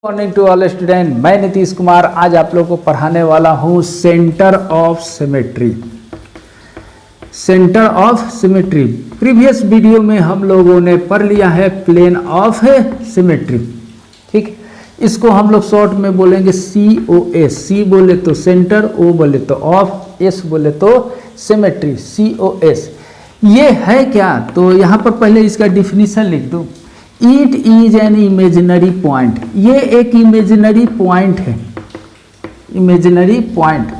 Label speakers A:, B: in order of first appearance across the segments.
A: Morning to all student. मैं नीतीश कुमार आज आप लोगों को पढ़ाने वाला हूँ centre of symmetry. Centre of symmetry previous video में हम लोगों ने पढ़ लिया है प्लेन ऑफ सिमेट्री। ठीक, इसको हम लोग शॉर्ट में बोलेंगे COS। C बोले तो सेंटर, O बोले तो ऑफ, S बोले तो सिमेट्री, COS। ये है क्या? तो यहाँ पर पहले इसका डिफिनीशन लिख दूँ। It is an imaginary point. ये एक इमेजिनरी पॉइंट है, इमेजिनरी पॉइंट।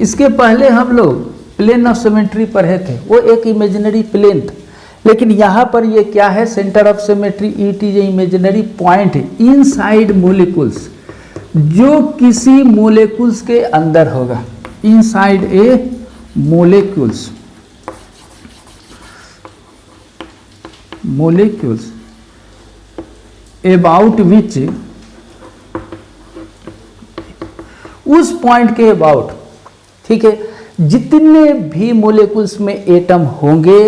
A: इसके पहले हम लोग प्लेन ऑफ सिमेट्री पढ़े थे, वो एक इमेजिनरी प्लेन था। लेकिन यहाँ पर ये क्या है? Centre of symmetry. It is a imaginary point inside molecules, जो किसी मोलिकुल्स के अंदर होगा। Inside a molecules, molecules about which, उस पॉइंट के अबाउट, ठीक है, जितने भी मोलिकुल्स में एटम होंगे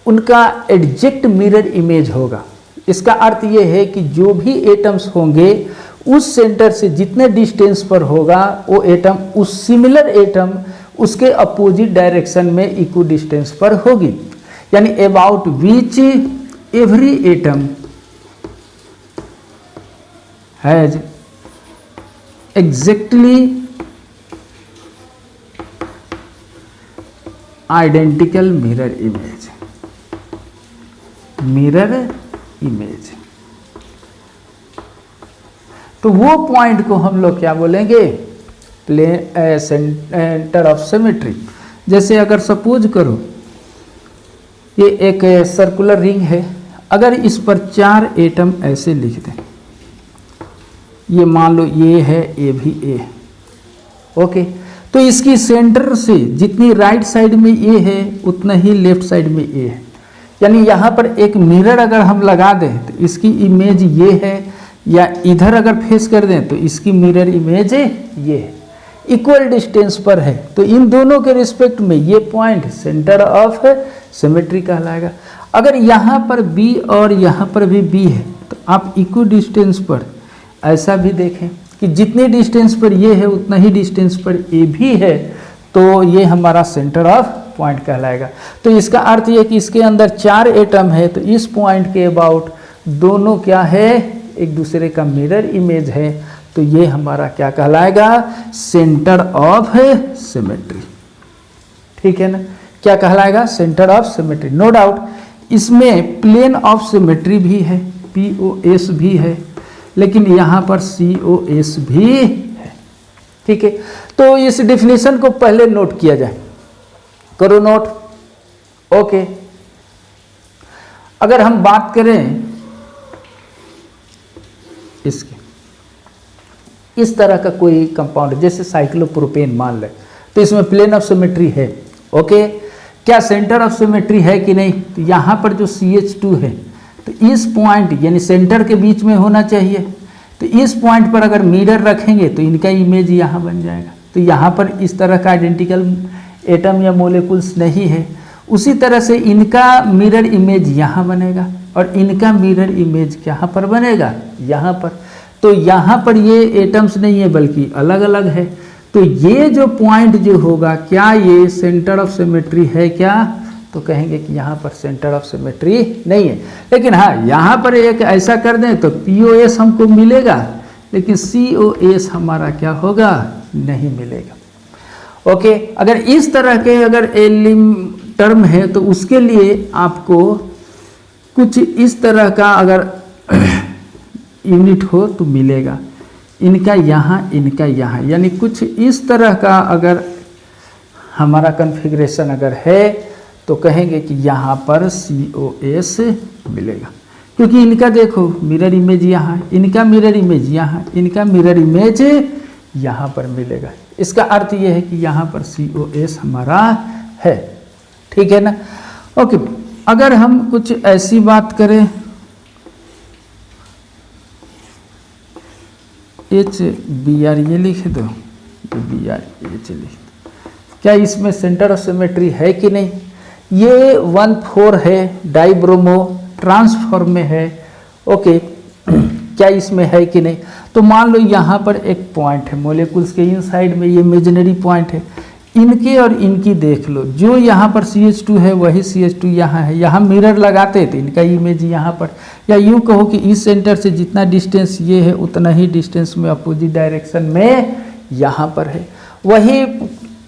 A: उनका एग्जैक्ट मिरर इमेज होगा। इसका अर्थ यह है कि जो भी एटम्स होंगे उस सेंटर से जितने डिस्टेंस पर होगा वो एटम, उस सिमिलर एटम उसके अपोजिट डायरेक्शन में इक्वल डिस्टेंस पर होगी। यानी about which every atom has exactly identical mirror image, mirror image। तो वो पॉइंट को हम लोग क्या बोलेंगे? Plane centre of symmetry. जैसे अगर सपोज करो ये एक सर्कुलर रिंग है, अगर इस पर 4 एटम ऐसे लिख दें, ये मान लो ये है, ये भी ए, ओके, तो इसकी सेंटर से जितनी राइट साइड में ए है उतना ही लेफ्ट साइड में ए है। यानी यहाँ पर एक मिरर अगर हम लगा दें तो इसकी इमेज ये है, या इधर अगर फेस कर दें तो इसकी मिरर इमेज ये है, इक्वल डिस्टेंस पर है। तो इन दोनों के रिस्पेक्ट में ये पॉइंट सेंटर ऑफ सिमेट्री कहलाएगा। अगर यहाँ पर बी और यहाँ पर भी बी है तो आप इक्वल डिस्टेंस पर ऐसा भी देखें कि जितने डिस्टेंस पर ये है उतना ही डिस्टेंस पर ए भी है, तो ये हमारा सेंटर ऑफ पॉइंट कहलाएगा। तो इसका अर्थ ये कि इसके अंदर 4 एटम है, तो इस पॉइंट के अबाउट दोनों क्या है? एक दूसरे का मिरर इमेज है। तो ये हमारा क्या कहलाएगा? Centre of symmetry. ठीक है ना? क्या कहलाएगा? Centre of symmetry. No doubt इसमें प्लेन ऑफ सिमेट्री भी है, POS भी है, लेकिन यहाँ पर COS भी है। ठीक है, तो इस डिफिनेशन को पहले नोट किया जाए। करो नोट, ओके। अगर हम बात करें इसके, इस तरह का कोई कंपाउंड जैसे साइक्लोप्रोपेन मान ले, तो इसमें प्लेन ऑफ सिमेट्री है, ओके। क्या सेंटर ऑफ सिमेट्री है कि नहीं? तो यहाँ पर जो CH2 है तो इस पॉइंट यानी सेंटर के बीच में होना चाहिए। तो इस पॉइंट पर अगर मिरर रखेंगे तो इनका इमेज यहाँ बन जाएगा। तो यहाँ पर इस तरह का आइडेंटिकल एटम या मोलिकुल्स नहीं है। उसी तरह से इनका मिरर इमेज यहाँ बनेगा और इनका मिरर इमेज कहाँ पर बनेगा? यहाँ पर। तो यहाँ पर ये एटम्स नहीं है बल्कि अलग अलग है। तो ये जो पॉइंट जो होगा, क्या ये सेंटर ऑफ सिमेट्री है क्या? तो कहेंगे कि यहाँ पर सेंटर ऑफ सिमेट्री नहीं है। लेकिन हाँ, यहाँ पर एक ऐसा कर दें तो POS हमको मिलेगा, लेकिन COS हमारा क्या होगा? नहीं मिलेगा। ओके, अगर इस तरह के अगर एलिम टर्म है तो उसके लिए आपको कुछ इस तरह का अगर यूनिट हो तो मिलेगा। इनका यहाँ, इनका यहाँ, यानी कुछ इस तरह का अगर हमारा कॉन्फ़िगरेशन अगर है तो कहेंगे कि यहाँ पर COS मिलेगा, क्योंकि इनका देखो मिरर इमेज यहाँ, इनका मिरर इमेज यहाँ, इनका मिरर इमेज यहाँ पर मिलेगा। इसका अर्थ ये है कि यहाँ पर COS हमारा है। ठीक है ना? ओके, अगर हम कुछ ऐसी बात करें, HBr ये लिख दो, BR H लिख दो। क्या इसमें सेंटर ऑफ सिमेट्री है कि नहीं? ये 1,4 है, डाइब्रोमो ट्रांसफॉर्म में है, ओके। क्या इसमें है कि नहीं? तो मान लो यहाँ पर एक पॉइंट है मॉलिक्यूल्स के इनसाइड में, ये इमेजिनरी पॉइंट है, इनके और इनकी देख लो, जो यहाँ पर CH2 है वही CH2 यहाँ है, यहाँ मिरर लगाते थे इनका इमेज यहाँ पर, या यूँ कहो कि इस सेंटर से जितना डिस्टेंस ये है उतना ही डिस्टेंस में अपोजिट डायरेक्शन में यहाँ पर है। वही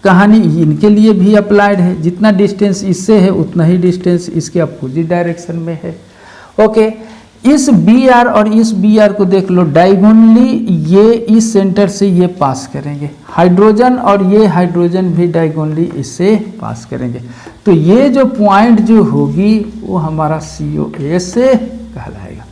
A: कहानी इनके लिए भी अप्लाइड है, जितना डिस्टेंस इससे है उतना ही डिस्टेंस इसके अपोजिट डायरेक्शन में है। ओके, इस Br और इस Br को देख लो, डायगोनली ये इस सेंटर से ये पास करेंगे, हाइड्रोजन और ये हाइड्रोजन भी डायगोनली इससे पास करेंगे। तो ये जो पॉइंट जो होगी वो हमारा COS से कहलाएगा।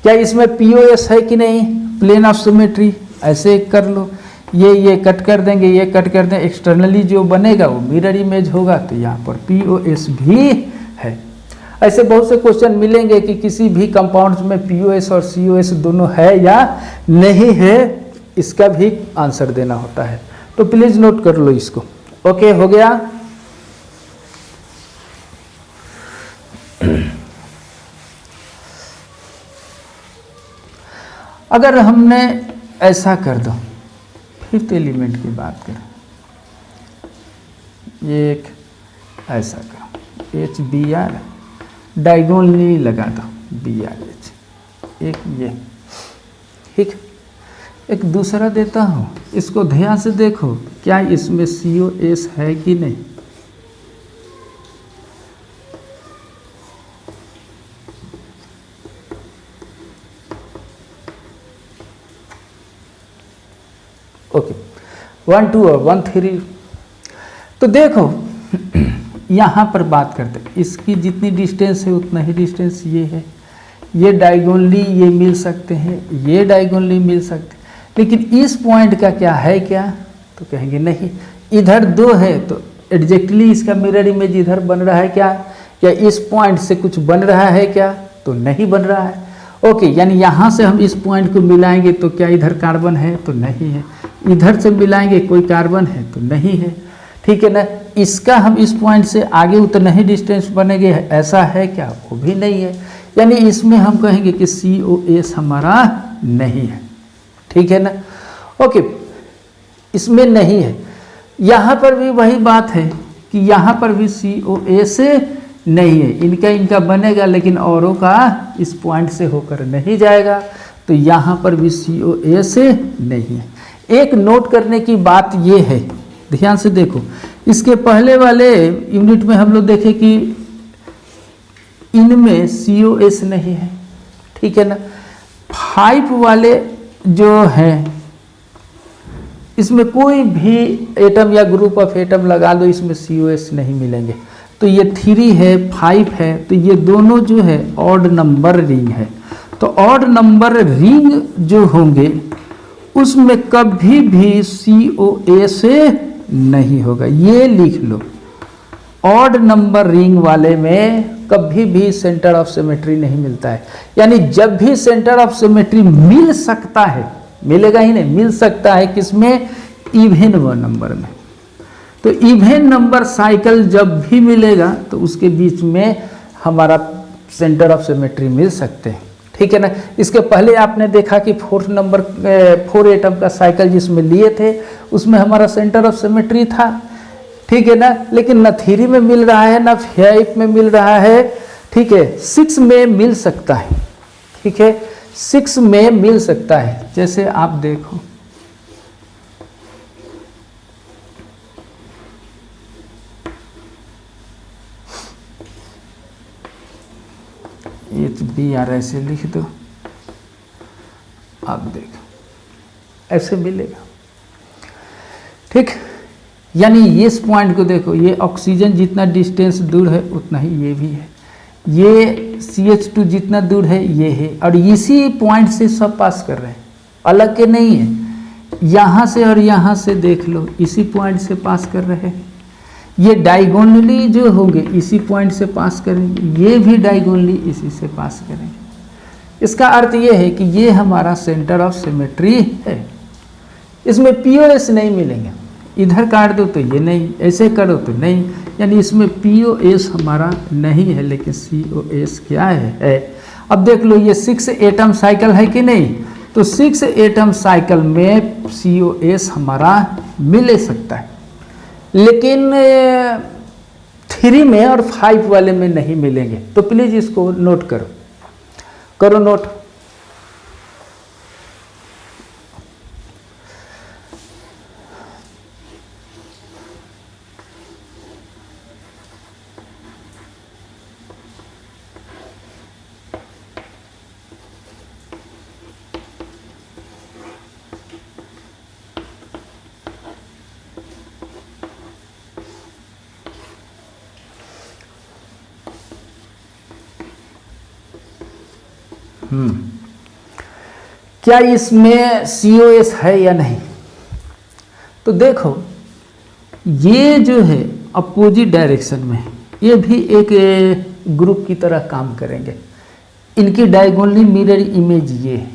A: क्या इसमें POS है कि नहीं? प्लेन ऑफ सिमेट्री ऐसे कर लो, ये कट कर देंगे, ये कट कर देंगे, एक्सटर्नली जो बनेगा वो मिरर इमेज होगा, तो यहाँ पर POS भी है। ऐसे बहुत से क्वेश्चन मिलेंगे कि किसी भी कंपाउंड्स में POS और COS दोनों है या नहीं है, इसका भी आंसर देना होता है। तो प्लीज नोट कर लो इसको। ओके, हो गया। अगर हमने ऐसा कर दो, फिफ्थ एलिमेंट की बात करें, ये एक ऐसा करो, HBr डायगोनली लगा दो BrH, एक ये, ठीक। एक दूसरा देता हूँ, इसको ध्यान से देखो, क्या इसमें COS है कि नहीं? ओके, 1 2 और 1 3। तो देखो यहाँ पर बात करते हैं, इसकी जितनी डिस्टेंस है उतना ही डिस्टेंस ये है, ये डायगोनली ये मिल सकते हैं, ये डायगोनली मिल सकते हैं, लेकिन इस पॉइंट का क्या है क्या? तो कहेंगे नहीं, इधर 2 है तो एग्जैक्टली इसका मिरर इमेज इधर बन रहा है क्या? या इस पॉइंट से कुछ बन रहा है क्या? तो नहीं बन रहा है। ओके, यानी यहाँ से हम इस पॉइंट को मिलाएंगे तो क्या इधर कार्बन है? तो नहीं है। इधर से मिलाएंगे कोई कार्बन है? तो नहीं है, ठीक है ना। इसका हम इस पॉइंट से आगे उतना ही डिस्टेंस बनेंगे, ऐसा है क्या? वो भी नहीं है। यानी इसमें हम कहेंगे कि COS हमारा नहीं है, ठीक है ना। ओके, इसमें नहीं है। यहाँ पर भी वही बात है कि यहाँ पर भी COS नहीं है, इनका बनेगा लेकिन औरों का इस पॉइंट से होकर नहीं जाएगा, तो यहाँ पर भी COS नहीं है। एक नोट करने की बात ये है, ध्यान से देखो, इसके पहले वाले यूनिट में हम लोग देखे कि इनमें COS नहीं है, ठीक है ना। 5 वाले जो हैं इसमें कोई भी एटम या ग्रुप ऑफ एटम लगा दो, इसमें COS नहीं मिलेंगे। तो ये 3 है, 5 है, तो ये दोनों जो है ऑड नंबर रिंग है। तो ऑड नंबर रिंग जो होंगे उसमें कभी भी COS नहीं होगा, ये लिख लो। ऑड नंबर रिंग वाले में कभी भी सेंटर ऑफ सिमेट्री नहीं मिलता है। यानी जब भी सेंटर ऑफ सिमेट्री मिल सकता है, मिलेगा ही नहीं, मिल सकता है किसमें? इवन नंबर में। तो इवन नंबर साइकिल जब भी मिलेगा तो उसके बीच में हमारा सेंटर ऑफ सिमेट्री मिल सकते हैं, ठीक है ना। इसके पहले आपने देखा कि 4 एटम का साइकिल जिसमें लिए थे उसमें हमारा सेंटर ऑफ सिमेट्री था, ठीक है ना। लेकिन न 3 में मिल रहा है, न 5 में मिल रहा है, ठीक है। 6 में मिल सकता है, ठीक है, 6 में मिल सकता है। जैसे आप देखो, HBr ऐसे लिख दो, आप देखो ऐसे मिलेगा, ठीक। यानी ये इस पॉइंट को देखो, ये ऑक्सीजन जितना डिस्टेंस दूर है उतना ही ये भी है, ये CH2 जितना दूर है ये है, और इसी पॉइंट से सब पास कर रहे हैं, अलग के नहीं है। यहाँ से और यहाँ से देख लो, इसी पॉइंट से पास कर रहे हैं। ये डायगोनली जो होंगे इसी पॉइंट से पास करेंगे, ये भी डायगोनली इसी से पास करेंगे। इसका अर्थ ये है कि ये हमारा सेंटर ऑफ सिमेट्री है, इसमें POS नहीं मिलेंगे। इधर काट दो तो ये नहीं, ऐसे करो तो नहीं, यानी इसमें POS हमारा नहीं है, लेकिन COS क्या है। अब देख लो, ये 6 एटम साइकिल है कि नहीं? तो 6 एटम साइकिल में COS हमारा मिल सकता है, लेकिन 3 में और 5 वाले में नहीं मिलेंगे। तो प्लीज इसको नोट करो नोट। क्या इसमें COS है या नहीं? तो देखो, ये जो है अपोजिट डायरेक्शन में, ये भी एक ग्रुप की तरह काम करेंगे। इनकी डायगोनली मिरर इमेज ये है,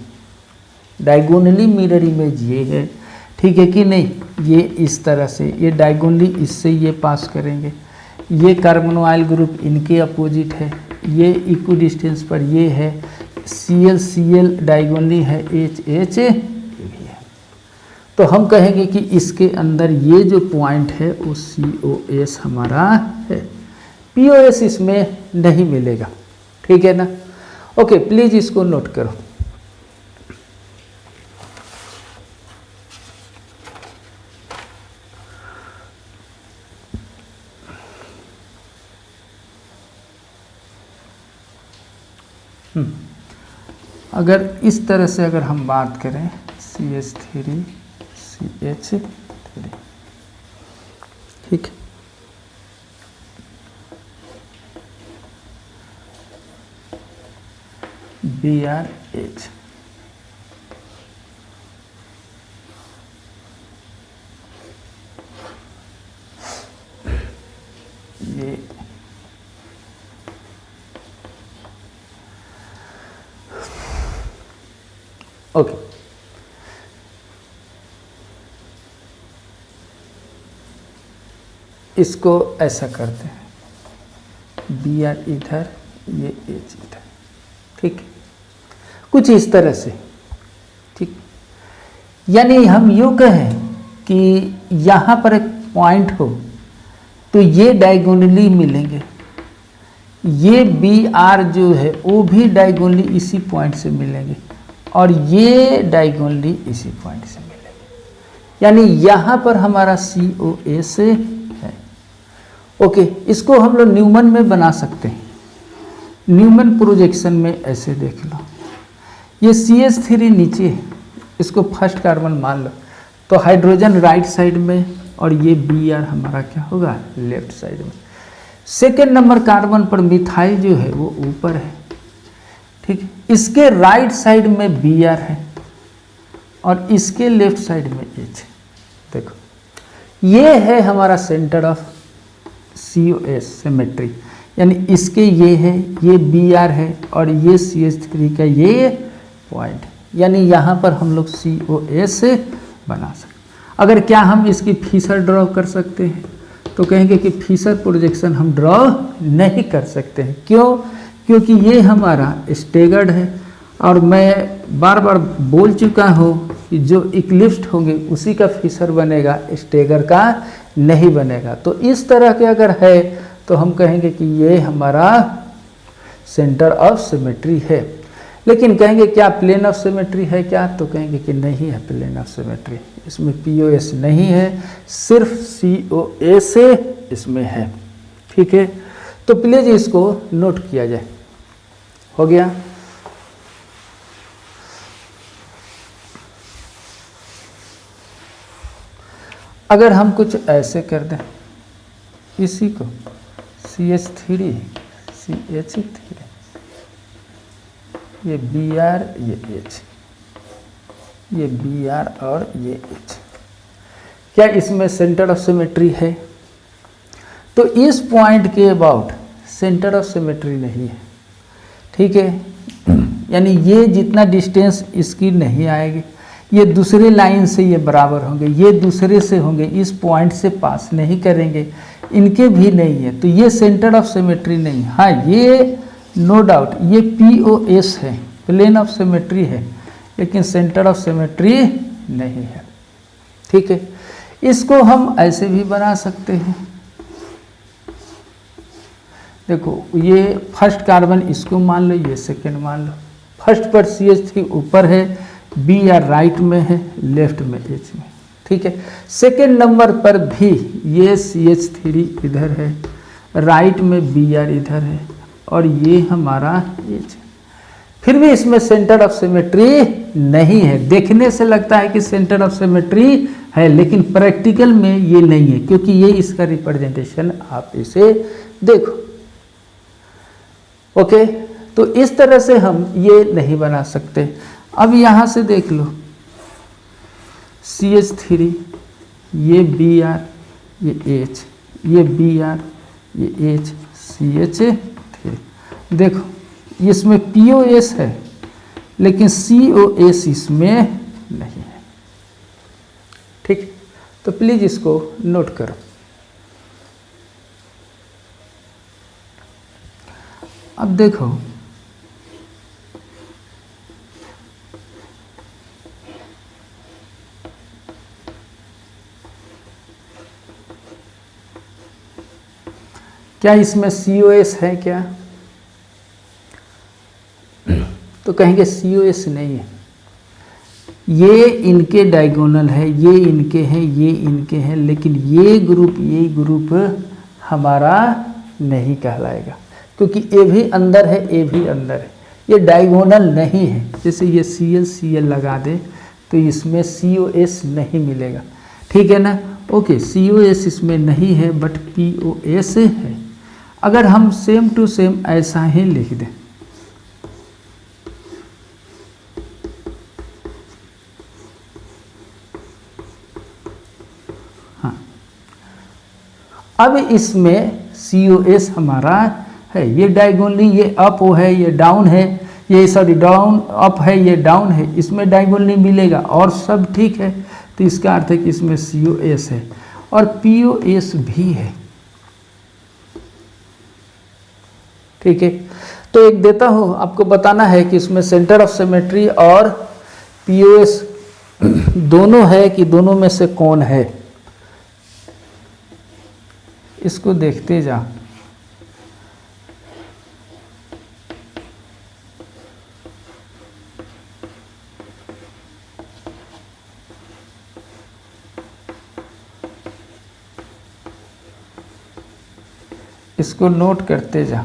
A: डायगोनली मिरर इमेज ये है, ठीक है कि नहीं? ये इस तरह से, ये डायगोनली इससे ये पास करेंगे। ये कार्बोनोइल ग्रुप इनके अपोजिट है, ये इक्वी डिस्टेंस पर ये है। Cl डायगोनली है, H ये भी है। तो हम कहेंगे कि इसके अंदर ये जो पॉइंट है वो COS हमारा है, POS इसमें नहीं मिलेगा, ठीक है ना? ओके, प्लीज इसको नोट करो। अगर इस तरह से अगर हम बात करें CH3 CH3, ठीक, BRH, ये ओके। इसको ऐसा करते हैं, Br इधर, ये H इधर, ठीक, कुछ इस तरह से, ठीक। यानी हम यूँ कहें कि यहाँ पर एक पॉइंट हो तो ये डायगोनली मिलेंगे, ये Br जो है वो भी डायगोनली इसी पॉइंट से मिलेंगे, और ये डायगोनली इसी पॉइंट से मिलेंगे। यानी यहाँ पर हमारा COS है। ओके, इसको हम लोग न्यूमन में बना सकते हैं। न्यूमन प्रोजेक्शन में ऐसे देख लो, ये CH3 नीचे है, इसको फर्स्ट कार्बन मान लो, तो हाइड्रोजन राइट साइड में और ये Br हमारा क्या होगा, लेफ्ट साइड में। सेकेंड नंबर कार्बन पर मिथाइल जो है वो ऊपर है, ठीक, इसके राइट साइड में Br है और इसके लेफ्ट साइड में H। देखो, ये है हमारा सेंटर ऑफ COS सिमेट्री, यानी इसके ये है, ये Br है और ये CH3 का ये पॉइंट, यानी यहाँ पर हम लोग COS बना सकते। अगर क्या हम इसकी फीचर ड्रॉ कर सकते हैं, तो कहेंगे कि फीचर प्रोजेक्शन हम ड्रॉ नहीं कर सकते हैं। क्यों? क्योंकि ये हमारा स्टेगर्ड है, और मैं बार बार बोल चुका हूँ कि जो इक्लिप्स्ड होंगे उसी का फीचर बनेगा, स्टेगर का नहीं बनेगा। तो इस तरह के अगर है तो हम कहेंगे कि ये हमारा सेंटर ऑफ सिमेट्री है। लेकिन कहेंगे क्या प्लेन ऑफ सिमेट्री है क्या, तो कहेंगे कि नहीं है प्लेन ऑफ सिमेट्री, इसमें POS नहीं है, सिर्फ COS इसमें है, ठीक है। तो प्लीज इसको नोट किया जाए। हो गया? अगर हम कुछ ऐसे कर दें, इसी को CH3 CH3, ये Br, ये H, ये Br और ये H, क्या इसमें सेंटर ऑफ सिमेट्री है? तो इस पॉइंट के अबाउट सेंटर ऑफ सिमेट्री नहीं है, ठीक है। यानी ये जितना डिस्टेंस इसकी नहीं आएगी, ये दूसरे लाइन से ये बराबर होंगे, ये दूसरे से होंगे, इस पॉइंट से पास नहीं करेंगे, इनके भी नहीं है, तो ये सेंटर ऑफ सिमेट्री नहीं। हाँ, ये नो डाउट ये POS है, प्लेन ऑफ सिमेट्री है, लेकिन सेंटर ऑफ सिमेट्री नहीं है। ठीक है, इसको हम ऐसे भी बना सकते हैं। देखो ये फर्स्ट कार्बन इसको मान लो, ये सेकेंड मान लो। फर्स्ट पर CH3 ऊपर है, Br राइट में है, लेफ्ट में H में। ठीक है, सेकेंड नंबर पर भी ये CH3 इधर है, राइट में Br इधर है, और ये हमारा H। फिर भी इसमें सेंटर ऑफ सिमेट्री नहीं है। देखने से लगता है कि सेंटर ऑफ सिमेट्री है, लेकिन प्रैक्टिकल में ये नहीं है, क्योंकि ये इसका रिप्रेजेंटेशन आप इसे देखो। ओके, तो इस तरह से हम ये नहीं बना सकते। अब यहाँ से देख लो, CH3, ये Br, ये H, ये Br, ये H, CH3। देखो इसमें POS है, लेकिन COS इसमें नहीं है। ठीक, तो प्लीज इसको नोट करो। अब देखो, क्या इसमें COS है क्या? तो कहेंगे COS नहीं है। ये इनके डायगोनल है, ये इनके हैं, ये इनके हैं, लेकिन ये ग्रुप हमारा नहीं कहलाएगा, क्योंकि ए भी अंदर है, ए भी अंदर है, ये डायगोनल नहीं है। जैसे ये Cl लगा दे तो इसमें COS नहीं मिलेगा। ठीक है ना? ओके, COS इसमें नहीं है, बट POS है। अगर हम सेम टू सेम ऐसा ही लिख दें, हाँ, अब इसमें COS हमारा है, ये डायगोनली, ये अप है, ये डाउन है, ये सॉरी डाउन अप है, ये डाउन है, इसमें डायगोनली मिलेगा और सब ठीक है। तो इसका अर्थ है कि इसमें COS है और POS भी है। ठीक है, तो एक देता हूं, आपको बताना है कि इसमें सेंटर ऑफ सिमेट्री और POS दोनों है कि दोनों में से कौन है। इसको देखते जा। इसको नोट करते जा।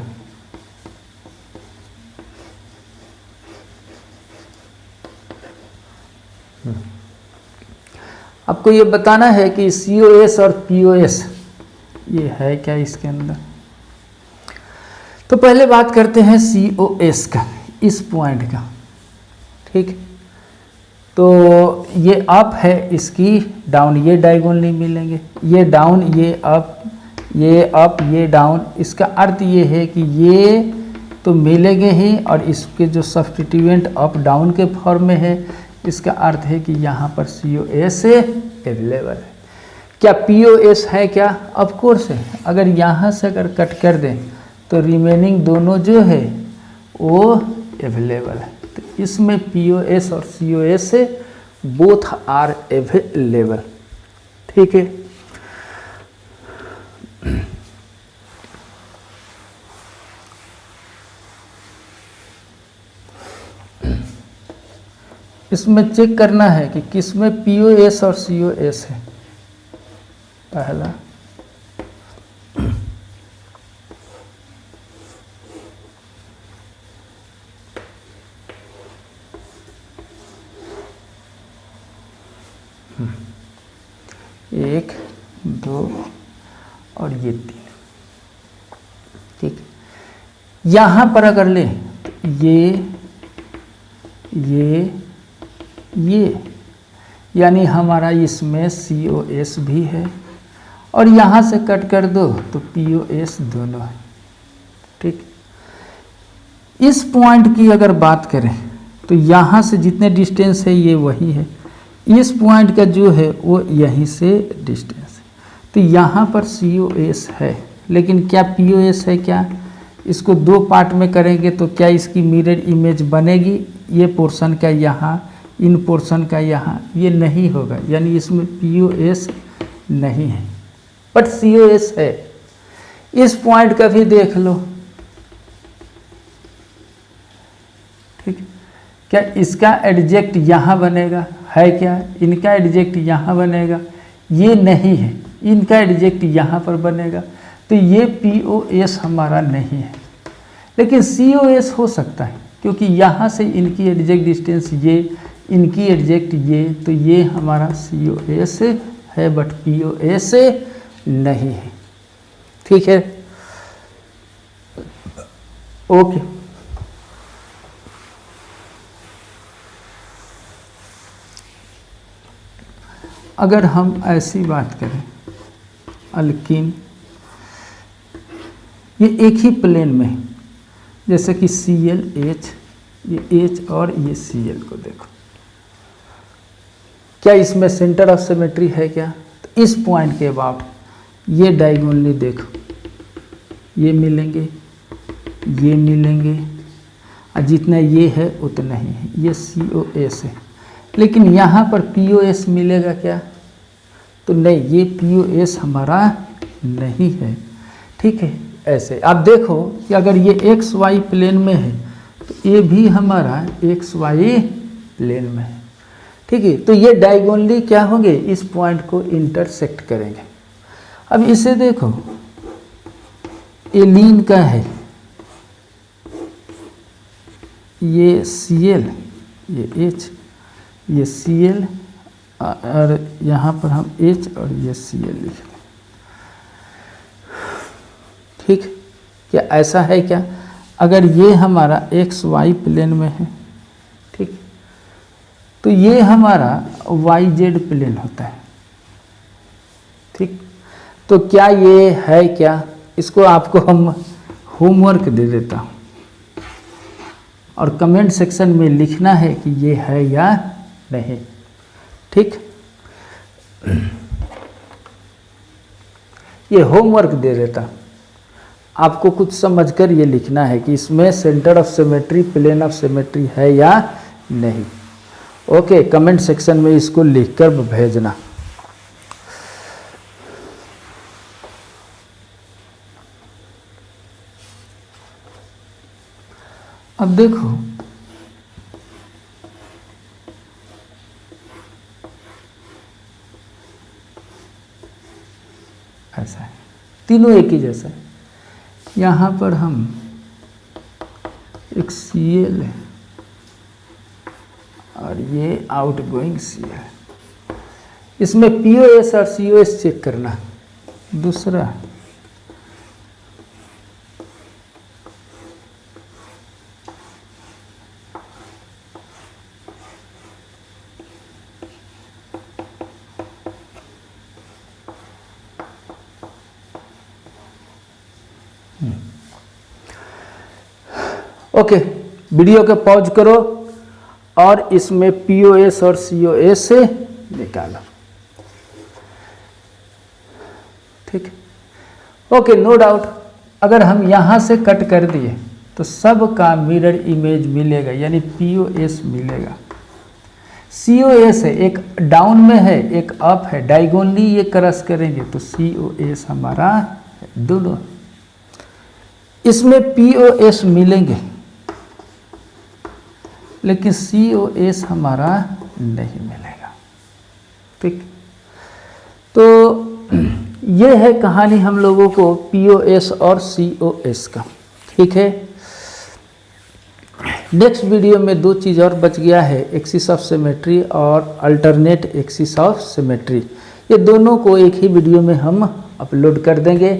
A: आपको ये बताना है कि COS और POS ये है क्या इसके अंदर। तो पहले बात करते हैं COS का, इस पॉइंट का। ठीक, तो ये अप है, इसकी डाउन, ये डायगोनली मिलेंगे, ये डाउन, ये अप, ये अप, ये डाउन। इसका अर्थ ये है कि ये तो मिलेंगे ही, और इसके जो सब्स्टिट्यूएंट अप डाउन के फॉर्म में है, इसका अर्थ है कि यहाँ पर COS अवेलेबल है। क्या POS है क्या? ऑफ कोर्स है। अगर यहाँ से अगर कट कर दें तो रिमेनिंग दोनों जो है वो अवेलेबल है। तो इसमें POS और COS बोथ आर अवेलेबल। ठीक है, इसमें चेक करना है कि किसमें POS और COS है। पहला, एक, दो और ये तीन। ठीक, यहां पर अगर लें तो ये यानी हमारा इसमें COS भी है, और यहाँ से कट कर दो तो POS दोनों है। ठीक, इस पॉइंट की अगर बात करें तो यहाँ से जितने डिस्टेंस है ये वही है, इस पॉइंट का जो है वो यहीं से डिस्टेंस है। तो यहाँ पर COS है, लेकिन क्या POS है क्या? इसको दो पार्ट में करेंगे तो क्या इसकी मिरर इमेज बनेगी? ये पोर्शन का यहाँ, इन पोर्शन का यहाँ ये नहीं होगा, यानी इसमें POS नहीं है, बट COS है। इस पॉइंट का भी देख लो, ठीक। क्या इसका एडजेक्ट यहाँ बनेगा, है क्या? इनका एडजेक्ट यहाँ बनेगा, ये नहीं है, इनका एडजेक्ट यहाँ पर बनेगा, तो ये POS हमारा नहीं है। लेकिन COS हो सकता है, क्योंकि यहाँ से इनकी एडजेक्ट डिस्टेंस ये, इनकी एडजेक्ट ये, तो ये हमारा COS है, बट POS नहीं है। ठीक है, ओके। अगर हम ऐसी बात करें, अल्कीन ये एक ही प्लेन में है, जैसे कि ClH, ये H और ये Cl को देखो, क्या इसमें सेंटर ऑफ सिमेट्री है क्या? तो इस पॉइंट के बाद ये डायगोनली देखो, ये मिलेंगे, ये मिलेंगे, और जितना ये है उतना ही है, ये COS है। लेकिन यहाँ पर POS मिलेगा क्या? तो नहीं, ये POS हमारा नहीं है। ठीक है, ऐसे आप देखो कि अगर ये XY प्लेन में है तो ये भी हमारा XY प्लेन में है। ठीक है, तो ये डायगोनली क्या होंगे, इस पॉइंट को इंटरसेक्ट करेंगे। अब इसे देखो, एलीन का है, ये Cl, ये H, ये Cl, और यहाँ पर हम H और ये Cl लिख लें। ठीक, क्या ऐसा है क्या? अगर ये हमारा XY प्लेन में है, ठीक, तो ये हमारा YZ प्लेन होता है। ठीक, तो क्या ये है क्या? इसको आपको हम होमवर्क दे देता हूँ, और कमेंट सेक्शन में लिखना है कि ये है या नहीं। ठीक, ये होमवर्क दे देता, आपको कुछ समझकर ये लिखना है कि इसमें centre of symmetry, plane of symmetry है या नहीं। ओके, कमेंट सेक्शन में इसको लिखकर भेजना। अब देखो, ऐसा है, तीनों एक ही जैसा है। यहाँ पर हम एक Cl है और ये आउटगोइंग Cl है, इसमें POS और COS चेक करना। दूसरा, ओके, वीडियो को पॉज करो और इसमें POS और COS से निकालो। ठीक, ओके, नो डाउट। अगर हम यहाँ से कट कर दिए तो सब का मिरर इमेज मिलेगा, यानी POS मिलेगा। COS है, एक डाउन में है, एक अप है, डायगोनली ये क्रॉस करेंगे तो COS हमारा दोनों। इसमें POS मिलेंगे लेकिन COS हमारा नहीं मिलेगा। ठीक, तो ये है कहानी हम लोगों को POS और COS का। ठीक है, नेक्स्ट वीडियो में दो चीज़ और बच गया है, एक्सिस ऑफ सिमेट्री और अल्टरनेट एक्सिस ऑफ सिमेट्री। ये दोनों को एक ही वीडियो में हम अपलोड कर देंगे,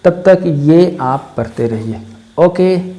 A: तब तक ये आप पढ़ते रहिए। ओके।